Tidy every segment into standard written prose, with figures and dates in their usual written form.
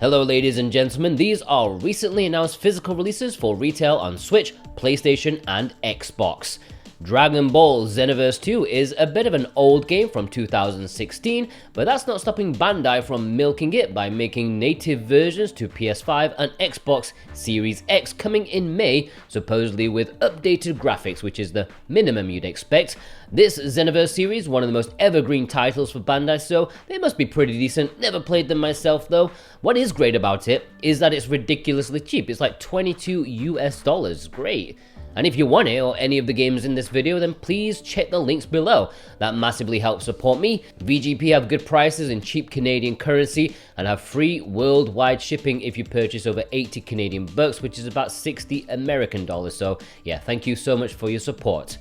Hello ladies and gentlemen, these are recently announced physical releases for retail on Switch, PlayStation and Xbox. Dragon Ball Xenoverse 2 is a bit of an old game from 2016, but that's not stopping Bandai from milking it by making native versions to PS5 and Xbox Series X coming in May, supposedly with updated graphics, which is the minimum you'd expect. This Xenoverse series, one of the most evergreen titles for Bandai, so they must be pretty decent. Never played them myself though. What is great about it is that it's ridiculously cheap. It's like $22 US. Great. And if you want it or any of the games in this video, then please check the links below. That massively helps support me. VGP have good prices in cheap Canadian currency and have free worldwide shipping if you purchase over 80 Canadian bucks, which is about 60 American dollars. So yeah, thank you so much for your support.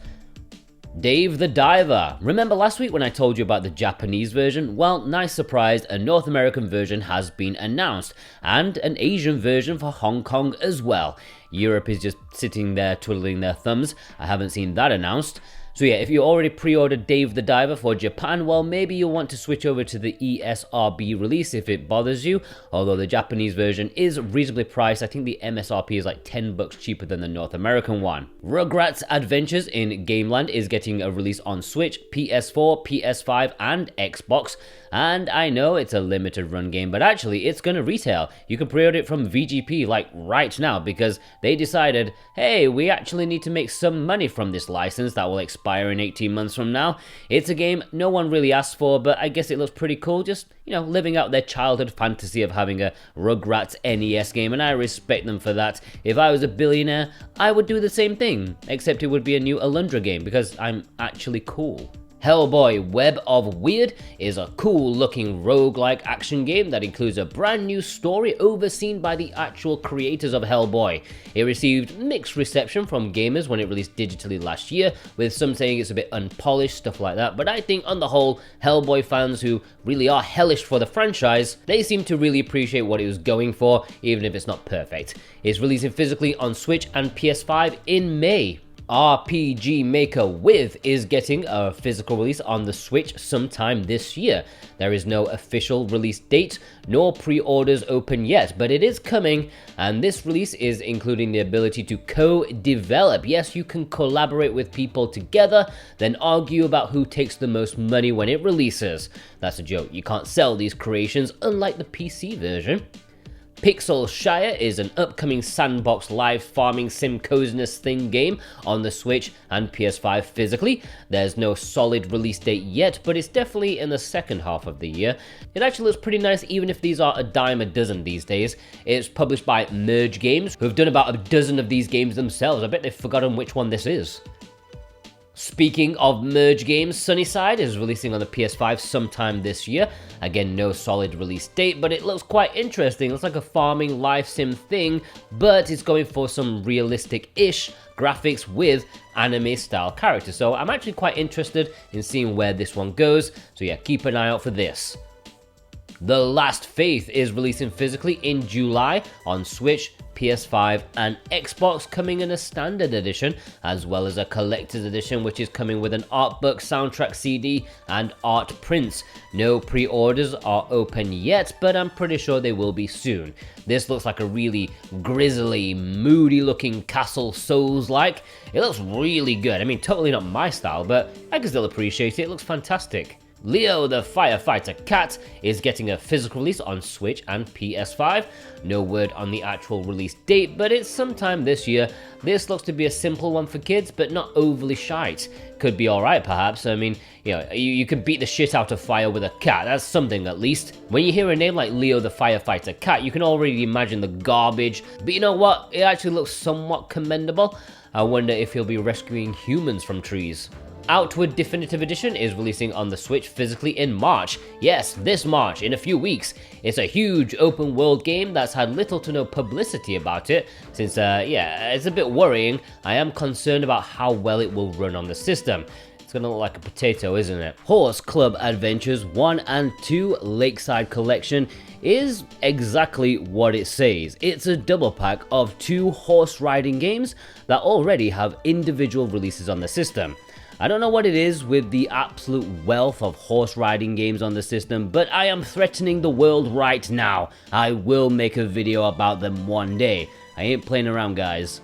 Dave the Diver. Remember last week when I told you about the Japanese version? Well, nice surprise, a North American version has been announced, and an Asian version for Hong Kong as well. Europe is just sitting there twiddling their thumbs. I haven't seen that announced. So yeah, if you already pre-ordered Dave the Diver for Japan, well, maybe you'll want to switch over to the ESRB release if it bothers you, although the Japanese version is reasonably priced. I think the MSRP is like $10 cheaper than the North American one. Rugrats Adventures in Gameland is getting a release on Switch, PS4, PS5 and Xbox. And I know it's a limited run game, but actually it's gonna retail. You can pre-order it from VGP like right now because they decided, hey, we actually need to make some money from this license that will expire in 18 months from now. It's a game no one really asked for, but I guess it looks pretty cool, just, you know, living out their childhood fantasy of having a Rugrats NES game, and I respect them for that. If I was a billionaire, I would do the same thing, except it would be a new Alundra game because I'm actually cool. Hellboy Web of Wyrd is a cool looking roguelike action game that includes a brand new story overseen by the actual creators of Hellboy. It received mixed reception from gamers when it released digitally last year, with some saying it's a bit unpolished, stuff like that, but I think on the whole, Hellboy fans who really are hellish for the franchise, they seem to really appreciate what it was going for, even if it's not perfect. It's releasing physically on Switch and PS5 in May. RPG Maker With is getting a physical release on the Switch sometime this year. There is no official release date, nor pre-orders open yet, but it is coming, and this release is including the ability to co-develop. Yes, you can collaborate with people together, then argue about who takes the most money when it releases. That's a joke, you can't sell these creations, unlike the PC version. Pixelshire is an upcoming sandbox live farming sim coziness thing game on the Switch and PS5 physically. There's no solid release date yet, but it's definitely in the second half of the year. It actually looks pretty nice even if these are a dime a dozen these days. It's published by Merge Games, who've done about a dozen of these games themselves. I bet they've forgotten which one this is. Speaking of Merge Games, SUNNYSIDE is releasing on the PS5 sometime this year. Again, no solid release date, but it looks quite interesting. It's like a farming life sim thing, but it's going for some realistic-ish graphics with anime-style characters. So I'm actually quite interested in seeing where this one goes. So yeah, keep an eye out for this. The Last Faith is releasing physically in July on Switch, PS5 and Xbox, coming in a standard edition as well as a collector's edition, which is coming with an art book, soundtrack CD and art prints. No pre-orders are open yet, but I'm pretty sure they will be soon. This looks like a really grisly, moody looking castle Souls-like. It looks really good. I mean, totally not my style, but I can still appreciate it. It looks fantastic. Leo the Firefighter Cat is getting a physical release on Switch and PS5. No word on the actual release date, but it's sometime this year. This looks to be a simple one for kids, but not overly shite. Could be alright perhaps. I mean, you know, you can beat the shit out of fire with a cat. That's something at least. When you hear a name like Leo the Firefighter Cat, you can already imagine the garbage. But you know what? It actually looks somewhat commendable. I wonder if he'll be rescuing humans from trees. Outward Definitive Edition is releasing on the Switch physically in March. Yes, this March, in a few weeks. It's a huge open world game that's had little to no publicity about it, since, yeah, it's a bit worrying. I am concerned about how well it will run on the system. It's gonna look like a potato, isn't it? Horse Club Adventures 1 and 2 Lakeside Collection is exactly what it says. It's a double pack of 2 horse riding games that already have individual releases on the system. I don't know what it is with the absolute wealth of horse riding games on the system, but I am threatening the world right now. I will make a video about them one day. I ain't playing around, guys.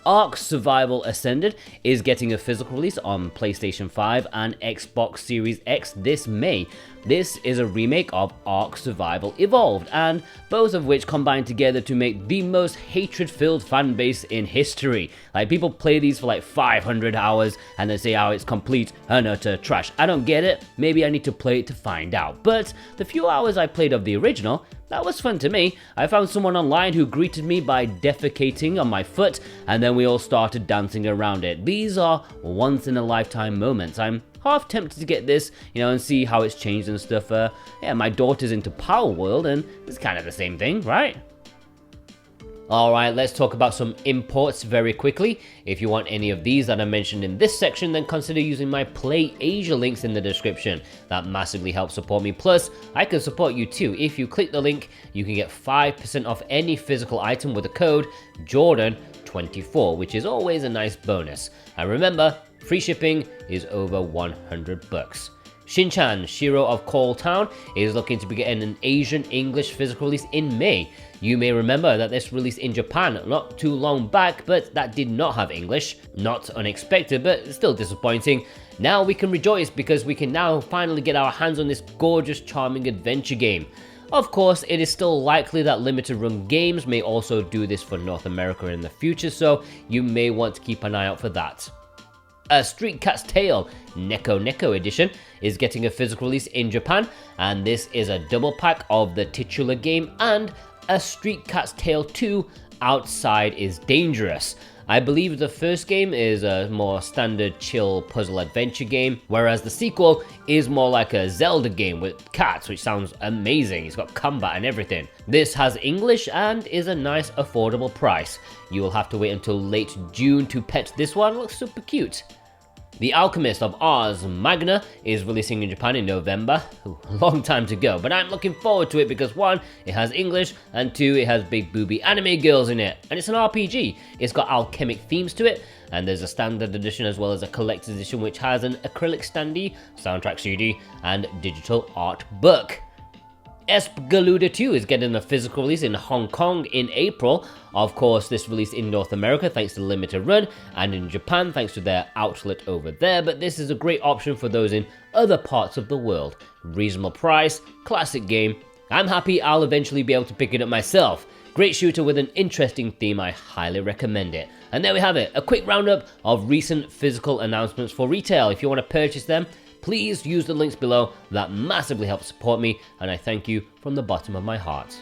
Ark Survival Ascended is getting a physical release on PlayStation 5 and Xbox Series X this May. This is a remake of Ark Survival Evolved, and both of which combine together to make the most hatred-filled fanbase in history. Like, people play these for like 500 hours and they say how it's complete and utter trash. I don't get it. Maybe I need to play it to find out. But the few hours I played of the original, that was fun to me. I found someone online who greeted me by defecating on my foot, and then we all started dancing around it. These are once-in-a-lifetime moments. I'm half tempted to get this, and see how it's changed and stuff. Yeah, my daughter's into Power World, and it's kind of the same thing, right? Alright, let's talk about some imports very quickly. If you want any of these that I mentioned in this section, then consider using my Play Asia links in the description. That massively helps support me, plus I can support you too. If you click the link, you can get 5% off any physical item with the code Jordan24, which is always a nice bonus. And remember, free shipping is over 100 bucks. Shin-chan, Shiro of Coal Town, is looking to be getting an Asian English physical release in May. You may remember that this released in Japan not too long back, but that did not have English. Not unexpected, but still disappointing. Now we can rejoice because we can now finally get our hands on this gorgeous, charming adventure game. Of course, it is still likely that limited run games may also do this for North America in the future, so you may want to keep an eye out for that. A Street Cat's Tale Neko edition is getting a physical release in Japan, and this is a double pack of the titular game and A Street Cat's Tale 2 Outside is Dangerous. I believe the first game is a more standard chill puzzle adventure game, whereas the sequel is more like a Zelda game with cats, which sounds amazing. It's got combat and everything. This has English and is a nice affordable price. You will have to wait until late June to pet this one. It looks super cute. The Alchemist of Ars Magna is releasing in Japan in November. Ooh, a long time to go, but I'm looking forward to it because 1, it has English, and 2, it has big booby anime girls in it. And it's an RPG. It's got alchemic themes to it, and there's a standard edition as well as a collector's edition which has an acrylic standee, soundtrack CD, and digital art book. Espgaluda II is getting a physical release in Hong Kong in April. Of course, this released in North America thanks to limited run, and in Japan thanks to their outlet over there, but this is a great option for those in other parts of the world. Reasonable price, classic game. I'm happy I'll eventually be able to pick it up myself. Great shooter with an interesting theme, I highly recommend it. And there we have it, a quick roundup of recent physical announcements for retail. If you want to purchase them, please use the links below. That massively helps support me, and I thank you from the bottom of my heart.